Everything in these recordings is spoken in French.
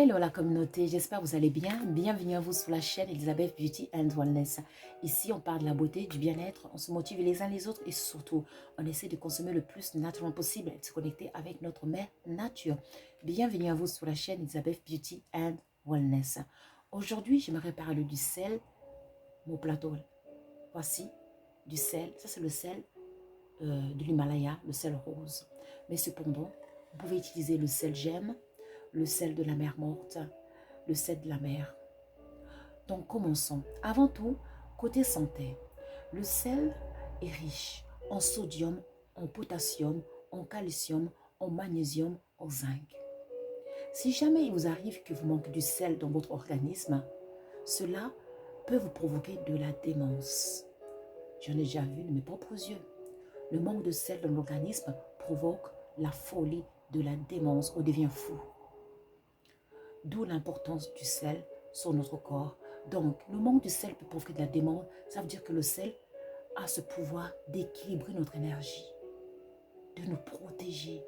Hello la communauté, j'espère que vous allez bien. Bienvenue à vous sur la chaîne Elizabeth Beauty and Wellness. Ici, on parle de la beauté, du bien-être, on se motive les uns les autres et surtout, on essaie de consommer le plus naturellement possible et de se connecter avec notre mère nature. Bienvenue à vous sur la chaîne Elizabeth Beauty and Wellness. Aujourd'hui, j'aimerais parler du sel, mon plateau. Voici du sel, ça c'est le sel de l'Himalaya, le sel rose. Mais cependant, vous pouvez utiliser le sel gemme, le sel de la mer morte, le sel de la mer. Donc commençons. Avant tout, côté santé, le sel est riche en sodium, en potassium, en calcium, en magnésium, en zinc. Si jamais il vous arrive que vous manquez du sel dans votre organisme, cela peut vous provoquer de la démence. J'en ai déjà vu de mes propres yeux. Le manque de sel dans l'organisme provoque la folie, de la démence, on devient fou. D'où l'importance du sel sur notre corps. Donc, le manque de sel peut provoquer de la démence. Ça veut dire que le sel a ce pouvoir d'équilibrer notre énergie, de nous protéger.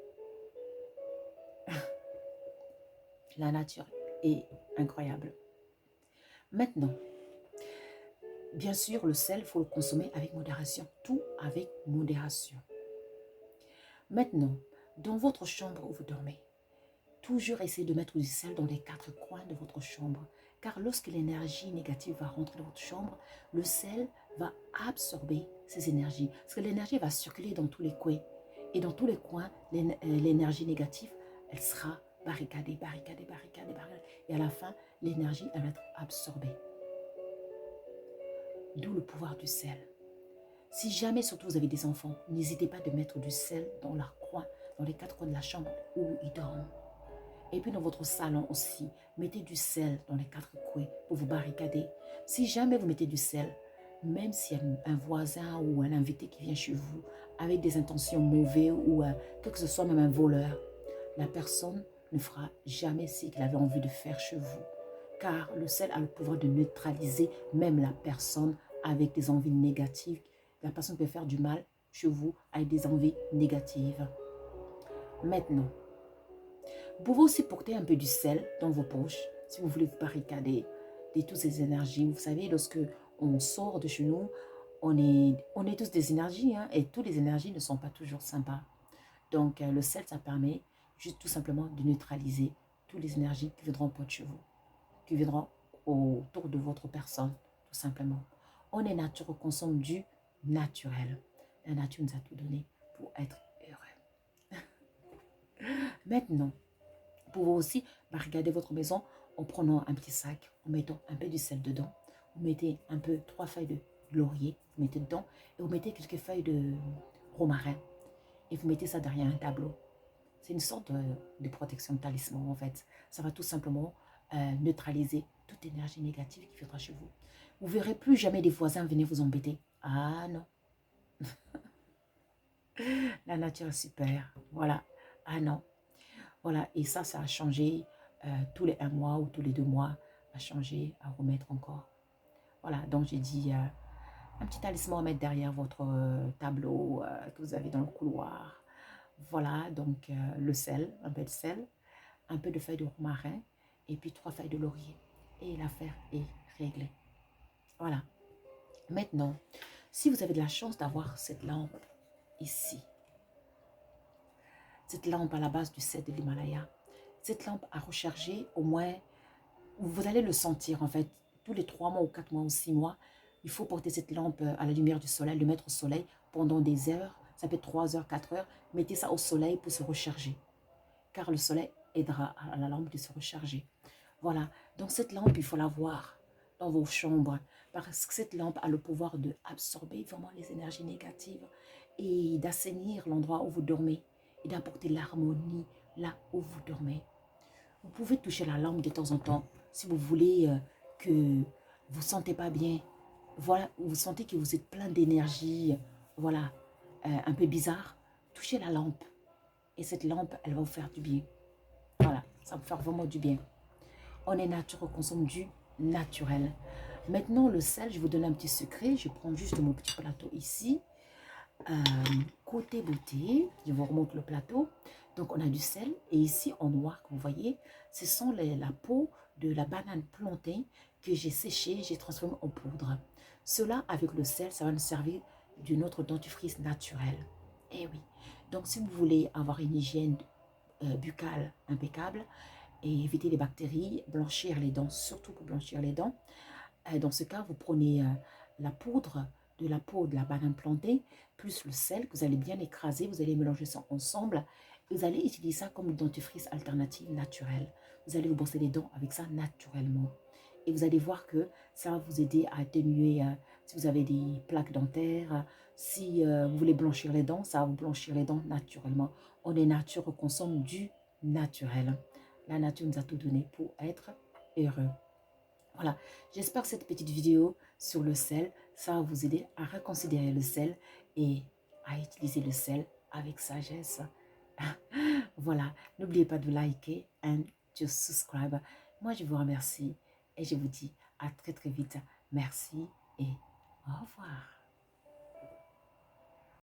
La nature est incroyable. Maintenant, bien sûr, le sel, il faut le consommer avec modération. Tout avec modération. Maintenant, dans votre chambre où vous dormez, toujours essayez de mettre du sel dans les quatre coins de votre chambre. Car lorsque l'énergie négative va rentrer dans votre chambre, le sel va absorber ces énergies. Parce que l'énergie va circuler dans tous les coins. Et dans tous les coins, l'énergie négative, elle sera barricadée. Et à la fin, l'énergie, elle va être absorbée. D'où le pouvoir du sel. Si jamais, surtout, vous avez des enfants, n'hésitez pas de mettre du sel dans leurs coins, dans les quatre coins de la chambre où ils dorment. Et puis dans votre salon aussi, mettez du sel dans les quatre coins pour vous barricader. Si jamais vous mettez du sel, même s'il y a un voisin ou un invité qui vient chez vous avec des intentions mauvaises ou que ce soit même un voleur, la personne ne fera jamais ce qu'il avait envie de faire chez vous. Car le sel a le pouvoir de neutraliser même la personne avec des envies négatives. La personne peut faire du mal chez vous avec des envies négatives. Maintenant, vous pouvez aussi porter un peu du sel dans vos poches si vous voulez vous barricader de toutes ces énergies. Vous savez, lorsque on sort de chez nous, on est tous des énergies et toutes les énergies ne sont pas toujours sympas. Donc, le sel, ça permet juste tout simplement de neutraliser toutes les énergies qui viendront près de chez vous, qui viendront autour de votre personne, tout simplement. On est nature, on consomme du naturel. La nature nous a tout donné pour être heureux. Maintenant, vous pouvez aussi barricader votre maison en prenant un petit sac, en mettant un peu de sel dedans. Vous mettez un peu 3 feuilles de laurier, vous mettez dedans et vous mettez quelques feuilles de romarin et vous mettez ça derrière un tableau. C'est une sorte de protection de talisman en fait. Ça va tout simplement neutraliser toute énergie négative qui viendra chez vous. Vous ne verrez plus jamais des voisins venir vous embêter. Ah non. La nature est super. Voilà. Ah non. Voilà, et ça a changé tous les 1 mois ou tous les 2 mois, à changer, à remettre encore. Voilà, donc j'ai dit un petit talisman à mettre derrière votre tableau que vous avez dans le couloir. Voilà, donc le sel, un peu de sel, un peu de feuilles de romarin et puis 3 feuilles de laurier. Et l'affaire est réglée. Voilà. Maintenant, si vous avez de la chance d'avoir cette lampe ici, cette lampe à la base du sel de l'Himalaya, cette lampe à recharger au moins, vous allez le sentir en fait, tous les 3 mois ou 4 mois ou 6 mois, il faut porter cette lampe à la lumière du soleil, le mettre au soleil pendant des heures, ça peut être 3 heures, 4 heures, mettez ça au soleil pour se recharger, car le soleil aidera à la lampe de se recharger. Voilà, donc cette lampe, il faut la voir dans vos chambres, parce que cette lampe a le pouvoir d'absorber vraiment les énergies négatives et d'assainir l'endroit où vous dormez et d'apporter l'harmonie là où vous dormez. Vous pouvez toucher la lampe de temps en temps si vous voulez que vous ne vous sentez pas bien. Voilà, vous sentez que vous êtes plein d'énergie, voilà, un peu bizarre. Touchez la lampe et cette lampe, elle va vous faire du bien. Voilà, ça va vous faire vraiment du bien. On est nature, on consomme du naturel. Maintenant, le sel, je vais vous donner un petit secret. Je prends juste mon petit plateau ici. Côté beauté, je vous remonte le plateau. Donc, on a du sel. Et ici, en noir, que vous voyez, ce sont la peau de la banane plantée que j'ai séchée, j'ai transformée en poudre. Cela, avec le sel, ça va nous servir d'une autre dentifrice naturelle. Eh oui. Donc, si vous voulez avoir une hygiène buccale impeccable et éviter les bactéries, blanchir les dents, surtout pour blanchir les dents, dans ce cas, vous prenez la poudre de la peau de la banane plantée, plus le sel que vous allez bien écraser, vous allez mélanger ça ensemble. Et vous allez utiliser ça comme une dentifrice alternative naturelle. Vous allez vous brosser les dents avec ça naturellement. Et vous allez voir que ça va vous aider à atténuer si vous avez des plaques dentaires, si vous voulez blanchir les dents, ça va vous blanchir les dents naturellement. On est nature, on consomme du naturel. La nature nous a tout donné pour être heureux. Voilà, j'espère que cette petite vidéo sur le sel, ça va vous aider à reconsidérer le sel et à utiliser le sel avec sagesse. Voilà, n'oubliez pas de liker and to subscribe. Moi, je vous remercie et je vous dis à très très vite. Merci et au revoir.